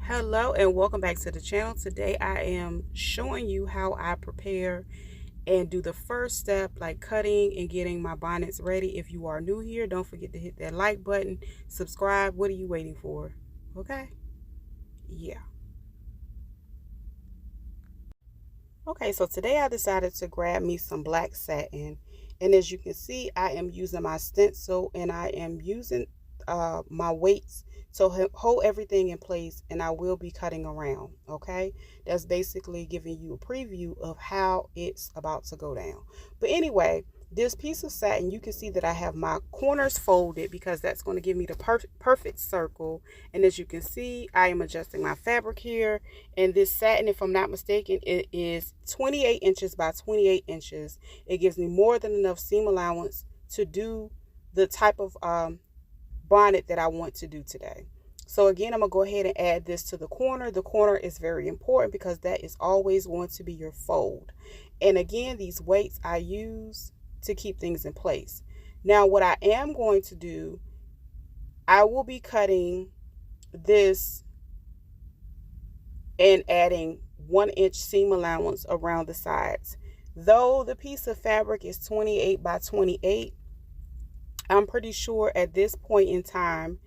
Hello and welcome back to the channel. Today I am showing you how I prepare and do the first step, like cutting and getting my bonnets ready. If you are new here, don't forget to hit that like button, subscribe. What are you waiting for? Okay, yeah. Okay, so today I decided to grab me some black satin, and as you can see, I am using my stencil and I am using my weights to hold everything in place, and I will be cutting around. Okay, that's basically giving you a preview of how it's about to go down. But anyway, this piece of satin, you can see that I have my corners folded because that's going to give me the perfect circle. And as you can see, I am adjusting my fabric here, and this satin, if I'm not mistaken, it is 28 inches by 28 inches. It gives me more than enough seam allowance to do the type of bonnet that I want to do today. So again, I'm going to go ahead and add this to the corner. The corner is very important because that is always going to be your fold. And again, these weights I use to keep things in place. Now, what I am going to do, I will be cutting this and adding 1-inch seam allowance around the sides. Though the piece of fabric is 28 by 28, I'm pretty sure at this point in time,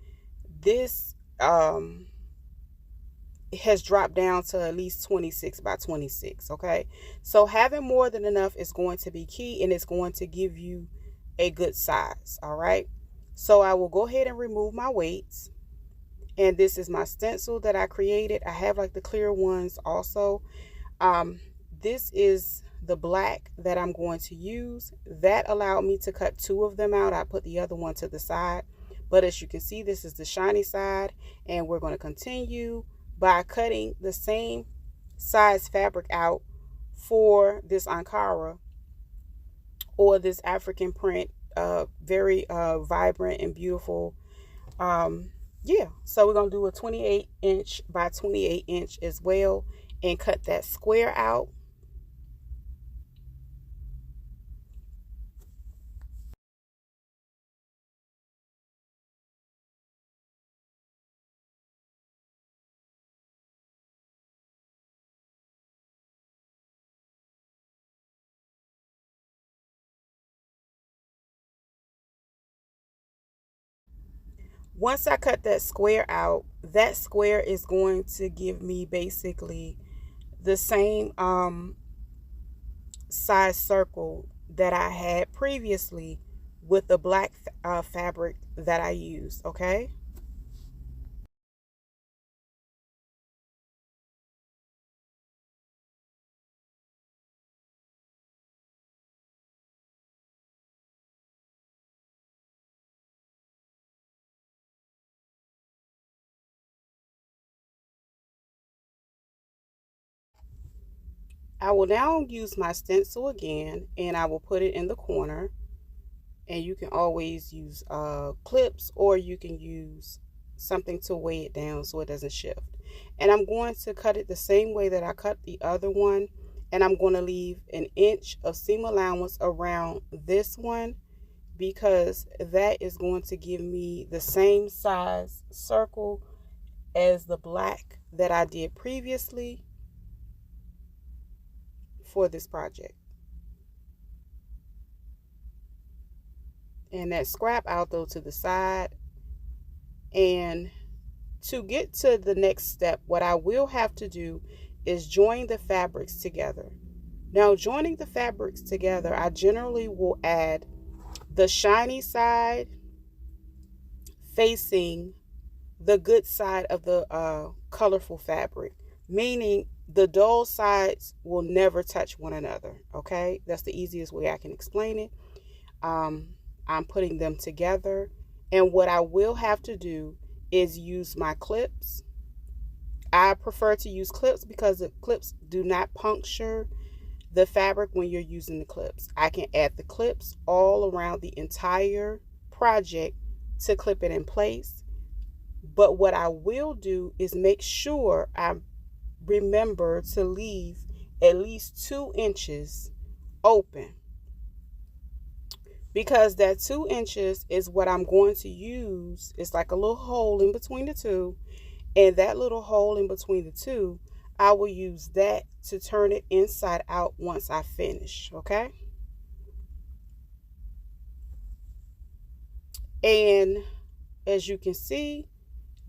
this has dropped down to at least 26 by 26. Okay, so having more than enough is going to be key, and it's going to give you a good size. All right, so I will go ahead and remove my weights, and this is my stencil that I created. I have like the clear ones also. This is the black that I'm going to use. That allowed me to cut 2 of them out. I put the other one to the side, but as you can see, this is the shiny side, and we're going to continue by cutting the same size fabric out for this Ankara or this African print, very vibrant and beautiful. Yeah, so we're going to do a 28 inch by 28 inch as well and cut that square out. Once I cut that square out, that square is going to give me basically the same size circle that I had previously with the black fabric that I used. Okay. I will now use my stencil again, and I will put it in the corner, and you can always use clips, or you can use something to weigh it down so it doesn't shift. And I'm going to cut it the same way that I cut the other one, and I'm going to leave 1 inch of seam allowance around this one because that is going to give me the same size circle as the black that I did previously for this project. And that scrap I'll throw to the side. And to get to the next step, what I will have to do is join the fabrics together. Now, joining the fabrics together, I generally will add the shiny side facing the good side of the colorful fabric, meaning the dull sides will never touch one another. Okay, that's the easiest way I can explain it. I'm putting them together, and what I will have to do is use my clips. I prefer to use clips because the clips do not puncture the fabric when you're using the clips. I can add the clips all around the entire project to clip it in place. But what I will do is make sure I remember to leave at least 2 inches open, because that 2 inches is what I'm going to use. It's like a little hole in between the two, And that little hole in between the two, I will use that to turn it inside out once I finish, okay? And as you can see,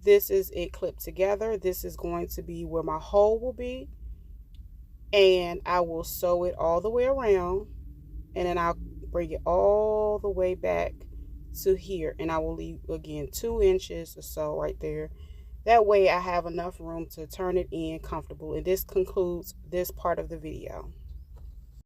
this is it clipped together. This is going to be where my hole will be. And I will sew it all the way around. And then I'll bring it all the way back to here. And I will leave, again, 2 inches or so right there. That way I have enough room to turn it in comfortable. And this concludes this part of the video.